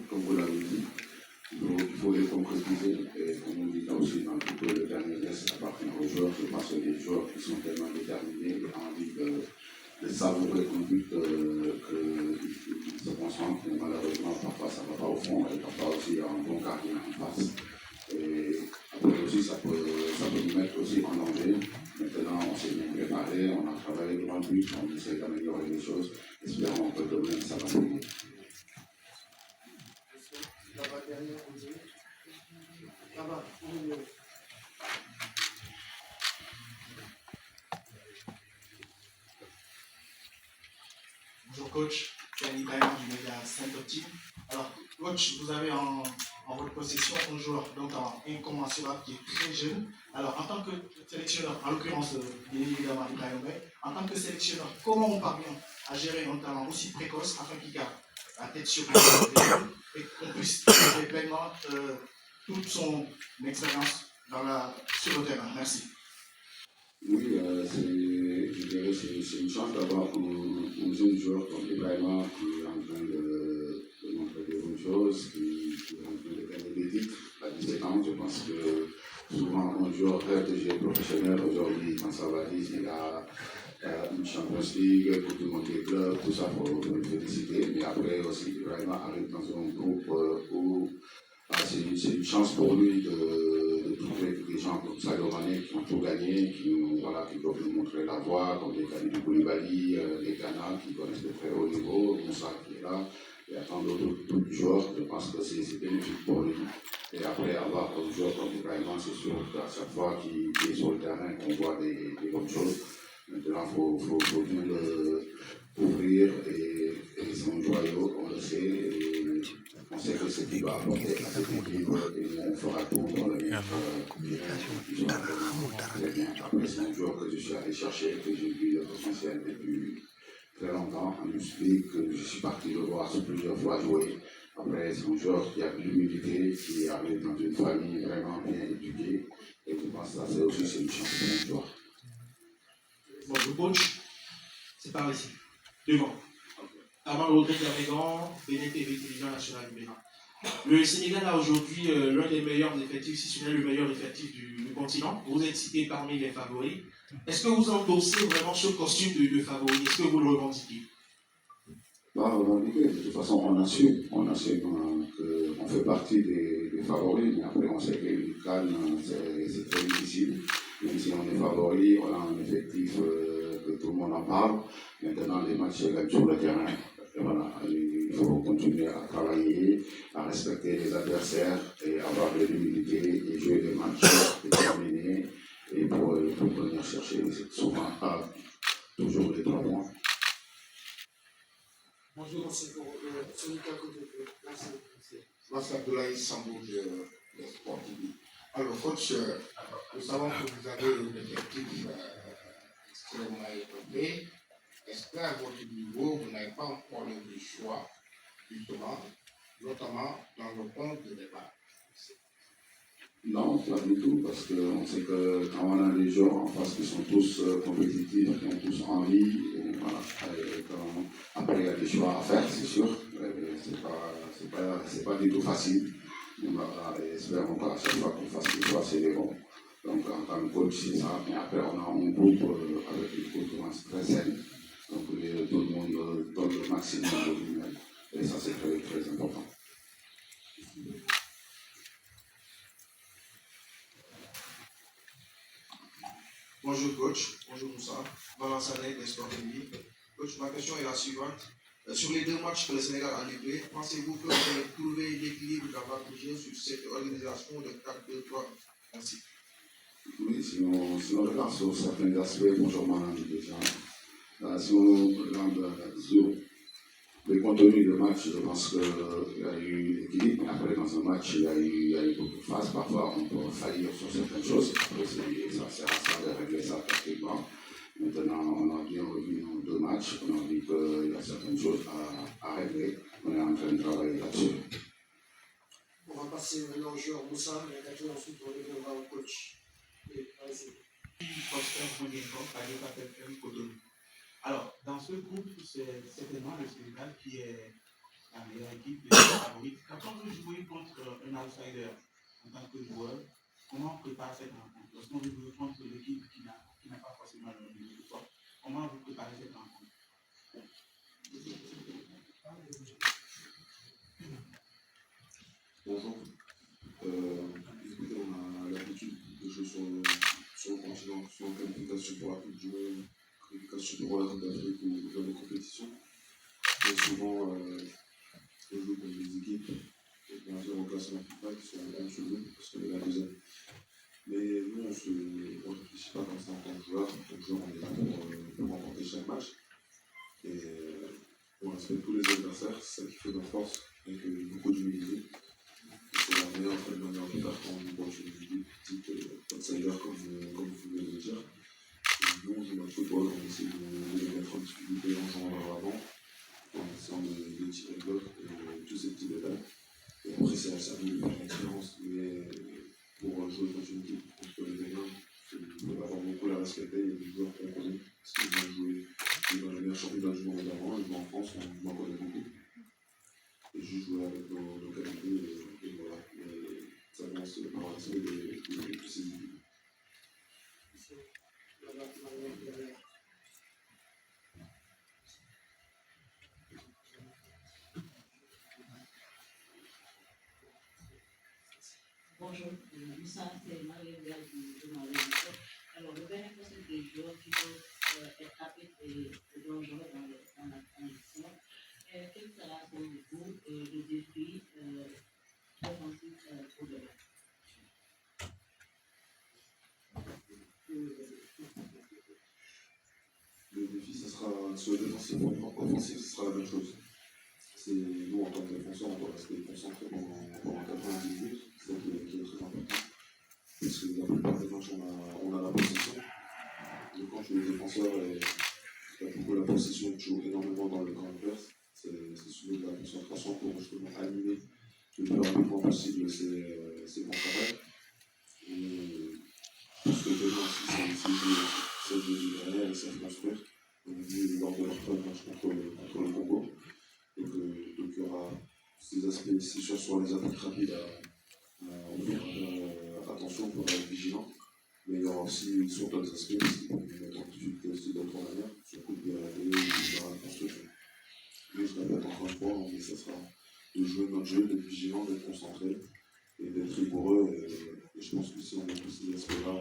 comme vous l'avez dit, il faut les concrétiser. Et comme on dit là aussi, dans le dernier geste appartient aux joueurs. Je pense que les joueurs qui sont tellement déterminés et envie de savourer le but qu'ils se concentrent. Mais malheureusement, parfois ça ne va pas au fond et parfois aussi il y a un bon gardien en face. Et après aussi, ça peut nous mettre aussi en danger. Maintenant, on s'est bien préparé, on a travaillé devant le but, on essaie d'améliorer les choses. Espérons que demain, ça va payer. Bonjour coach, c'est Annie Bayan du média Saint-Optime. Alors coach, vous avez en votre possession un joueur donc incommensurable qui est très jeune. Alors en tant que sélectionneur, en l'occurrence bien évidemment Ibrahim Mbaye, en tant que sélectionneur, comment on parvient à gérer un talent aussi précoce afin qu'il garde la tête sur le jeu et qu'on puisse gérer pleinement toute son expérience sur le terrain? Merci. Oui, je dirais que c'est une chance d'avoir un jeune joueur comme Ibrahima qui est en train de montrer des bonnes choses, qui est en train de gagner des titres à 17 ans. Je pense que souvent un joueur rêve de jouer professionnel. Aujourd'hui, quand ça va dire, il a une Champions League, Coupe du Monde des clubs, tout ça pour le féliciter. Mais après aussi, Ibrahima arrive dans un groupe où c'est une chance pour lui de trouver des gens comme Sadio Mané qui ont tout gagné, qui doivent nous montrer la voie, comme les Kalidou Koulibaly, les Ghana qui connaissent de très haut niveau, Moussa qui est là, et tant d'autres joueurs. Je pense que c'est bénéfique pour lui. Et après avoir un joueur comme Ibrahima, c'est sûr qu'à chaque fois qu'il est sur le terrain, qu'on voit des bonnes choses. Maintenant, il faut bien le couvrir et c'est un joyau, on le sait. Et on sait que ce qu'il va apporter à cette équipe et on fera tout pour le mettre. Très bien. Après, c'est un joueur que je suis allé chercher, que j'ai vu le potentiel depuis très longtemps en League, que je suis parti le voir plusieurs fois jouer. Après, c'est un joueur qui a de l'humilité, qui arrive dans une famille vraiment bien éduquée. Et je pense que ça, c'est aussi une chance pour un joueur. Bonjour coach, c'est par ici, devant. Avant Rodrigue Abégan, BNTV Télévision Nationale du Bénin. Le Sénégal a aujourd'hui l'un des meilleurs effectifs, si ce n'est le meilleur effectif du continent. Vous êtes cité parmi les favoris. Est-ce que vous endossez vraiment ce costume de favori? Est-ce que vous le revendiquez? Pas revendiquer, de toute façon on assume qu'on fait partie des favoris, mais après on sait que le CAN c'est très difficile. Même si on est favori, on a un effectif que tout le monde en parle. Maintenant les matchs se gagnent sur le terrain. Et voilà, il faut continuer à travailler, à respecter les adversaires et avoir de l'humilité et jouer des matchs déterminés et pour venir chercher souvent toujours les 3 points. Bonjour, c'est pour Sonika Koto. Merci Abdoulaye Sambou de Sport TV. Alors, coach, nous savons que vous avez un effectif extrêmement étoffé. Est-ce qu'à votre niveau, vous n'avez pas encore le choix, justement, notamment dans le compte de départ? Non, pas du tout, parce qu'on sait que quand on a des joueurs en face qui sont tous compétitifs, qui ont tous envie, et voilà, après il y a des choix à faire, c'est sûr, c'est pas du tout facile. Mais voilà, espérons qu'à chaque fois qu'on fasse des choix, c'est les bons. Donc en tant que coach, c'est ça, mais après on a un groupe avec une concurrence très saine, donc tout le monde donne le maximum de lui-même, et ça c'est très, très important. Bonjour coach, bonjour Moussa, Valençanet de Sport TV. Coach, ma question est la suivante. Sur les 2 matchs que le Sénégal a livrés, pensez-vous que vous allez trouver l'équilibre dans votre jeu sur cette organisation de 4-2-3? Merci. Oui, si on regarde sur certains aspects, bonjour Manan déjà, si on regarde sur le contenu du match, je pense qu'il y a eu l'équilibre, mais après dans un match, il y a eu beaucoup de phases, parfois on peut faillir sur certaines choses, après ça sert à ça de régler ça tactiquement. Maintenant, on a bien revu nos 2 matchs, on a dit qu'il y a certaines choses à régler, on est en train de travailler là-dessus. On va passer maintenant au joueur Moussa, mais ensuite on reviendra au coach. Alors, dans ce groupe, c'est certainement le Sénégal qui est la meilleure équipe, l'équipe favorite. Quand on veut jouer contre un outsider en tant que joueur, comment on prépare cette rencontre? Lorsqu'on veut jouer contre l'équipe qui n'a pas forcément le même niveau que toi, comment vous préparez cette rencontre? Bonjour. Écoutez, on a l'habitude de jouer sur le continent, soit en qualification pour la Coupe du Monde, qualification pour la Coupe d'Afrique ou dans les compétitions. Mais souvent, on joue contre des équipes bien sûr au classement FIFA qui sont en dessous de nous, parce qu'on est la deuxième. Mais nous, on ne réfléchit pas comme ça en tant que joueur. En tant que joueur, on est là pour remporter chaque match. Et on respecte tous les adversaires, c'est ça qui fait notre force, avec beaucoup d'humilité. C'est la meilleure guitare quand on joue contre une petite outsider comme vous voulez le dire. Et nous, on joue notre football, on essaie de les mettre en difficulté en jouant vers l'avant, en essayant de tirer le bloc, et tous ces petits détails. Et après, c'est à nous de faire la différence. Mais pour jouer contre une équipe contre les Bénin, il faut avoir beaucoup la respecter. Il y a des joueurs qu'on connaît, parce qu'ils vont jouer dans les meilleurs championnats du monde avant, ils jouent en France, on en connaît beaucoup. Et juste jouer avec nos qualités, et voilà. Et ça commence par un respect de ces équipes. Bonjour, Moussa, c'est Marie-Hélène du journal. Alors, le bénéfice des joueurs qui peuvent être tapés et dangereux dans l'action, quel sera pour vous le défi offensif pour demain? Le défi, ce sera sur le défensif ou offensif, ce sera la même chose. C'est nous, en tant que défenseurs, on doit rester concentrés pendant 90 minutes. C'est ça qui est très important. Parce que la plupart des matchs, on a la possession. Donc quand tu es défenseur et tu as beaucoup la possession, tu joues énormément dans le camp adverse. C'est soumis de la concentration pour justement animer le plus rapidement possible ces contre-attaques. Parce que demain aussi, c'est de jouer derrière et c'est de construire. On a vu lors de leur premier match contre le Congo. Donc il y aura ces aspects, c'est sûr, sur les attaques rapides on devra faire attention, on devra être vigilant. Mais il y aura aussi sur d'autres aspects qui vont nous mettre en difficulté aussi d'autres manières, sur le coup de BRD, dans la construction. Mais je répète encore une fois, mais ça sera de jouer notre jeu, d'être vigilant, d'être concentré et d'être rigoureux. Et je pense que si on a tous ces aspects-là,